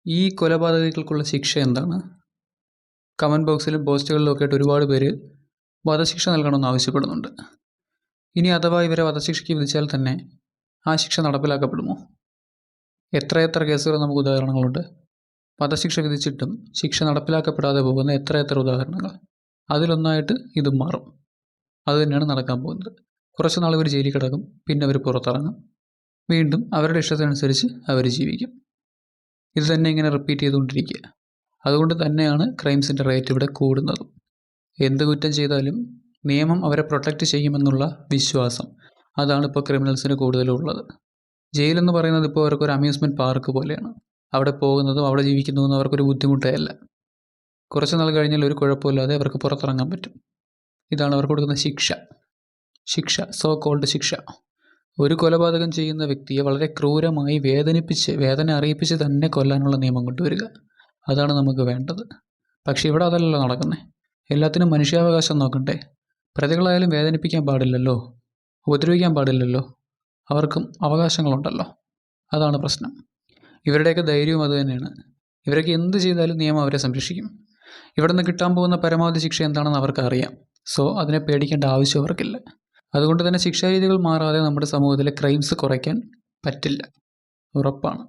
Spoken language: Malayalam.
ഈ കൊലപാതകങ്ങൾക്കുള്ള ശിക്ഷ എന്താണ്? കമൻറ്റ് ബോക്സിലും പോസ്റ്റുകളിലും ഒക്കെ ആയിട്ട് ഒരുപാട് പേര് വധശിക്ഷ നൽകണമെന്ന് ആവശ്യപ്പെടുന്നുണ്ട്. ഇനി അഥവാ ഇവരെ വധശിക്ഷയ്ക്ക് വിധിച്ചാൽ തന്നെ ആ ശിക്ഷ നടപ്പിലാക്കപ്പെടുമോ? എത്രയെത്ര കേസുകൾ നമുക്ക് ഉദാഹരണങ്ങളുണ്ട്. വധശിക്ഷ വിധിച്ചിട്ടും ശിക്ഷ നടപ്പിലാക്കപ്പെടാതെ പോകുന്ന എത്രയെത്ര ഉദാഹരണങ്ങൾ. അതിലൊന്നായിട്ട് ഇതും മാറും. അതുതന്നെയാണ് നടക്കാൻ പോകുന്നത്. കുറച്ച് നാൾ ഇവർ ജയിലിൽ കിടക്കും, പിന്നെ അവർ പുറത്തിറങ്ങും, വീണ്ടും അവരുടെ ഇഷ്ടത്തിനനുസരിച്ച് അവർ ജീവിക്കും. ഇത് തന്നെ ഇങ്ങനെ റിപ്പീറ്റ് ചെയ്തുകൊണ്ടിരിക്കുക. അതുകൊണ്ട് തന്നെയാണ് ക്രൈംസിൻ്റെ റേറ്റ് ഇവിടെ കൂടുന്നതും. എന്ത് കുറ്റം ചെയ്താലും നിയമം അവരെ പ്രൊട്ടക്റ്റ് ചെയ്യുമെന്നുള്ള വിശ്വാസം, അതാണ് ഇപ്പോൾ ക്രിമിനൽസിന് കൂടുതലും ഉള്ളത്. ജയിലെന്ന് പറയുന്നത് ഇപ്പോൾ അവർക്കൊരു അമ്യൂസ്മെൻറ്റ് പാർക്ക് പോലെയാണ്. അവിടെ പോകുന്നതും അവിടെ ജീവിക്കുന്നതും അവർക്കൊരു ബുദ്ധിമുട്ടേ അല്ല. കുറച്ച് നാൾ കഴിഞ്ഞാൽ ഒരു കുഴപ്പമില്ലാതെ അവർക്ക് പുറത്തിറങ്ങാൻ പറ്റും. ഇതാണ് അവർക്ക് കൊടുക്കുന്ന ശിക്ഷ, സോ കോൾഡ് ശിക്ഷ. ഒരു കൊലപാതകം ചെയ്യുന്ന വ്യക്തിയെ വളരെ ക്രൂരമായി വേദന അറിയിപ്പിച്ച് തന്നെ കൊല്ലാനുള്ള നിയമം കൊണ്ടുവരിക, അതാണ് നമുക്ക് വേണ്ടത്. പക്ഷേ ഇവിടെ അതല്ലല്ലോ നടക്കുന്നത്. എല്ലാത്തിനും മനുഷ്യാവകാശം നോക്കണ്ടേ? പ്രതികളായാലും വേദനിപ്പിക്കാൻ പാടില്ലല്ലോ, ഉപദ്രവിക്കാൻ പാടില്ലല്ലോ. അവർക്കും അവകാശങ്ങളുണ്ടല്ലോ. അതാണ് പ്രശ്നം. ഇവരുടെയൊക്കെ ധൈര്യവും അതുതന്നെയാണ്. ഇവരൊക്കെ എന്ത് ചെയ്താലും നിയമം അവരെ സംരക്ഷിക്കും. ഇവിടെ നിന്ന് കിട്ടാൻ പോകുന്ന പരമാവധി ശിക്ഷ എന്താണെന്ന് അവർക്കറിയാം. സോ അതിനെ പേടിക്കേണ്ട ആവശ്യം അവർക്കില്ല. അതുകൊണ്ട് തന്നെ ശിക്ഷാരീതികൾ മാറാതെ നമ്മുടെ സമൂഹത്തിലെ ക്രൈംസ് കുറയ്ക്കാൻ പറ്റില്ല, ഉറപ്പാണ്.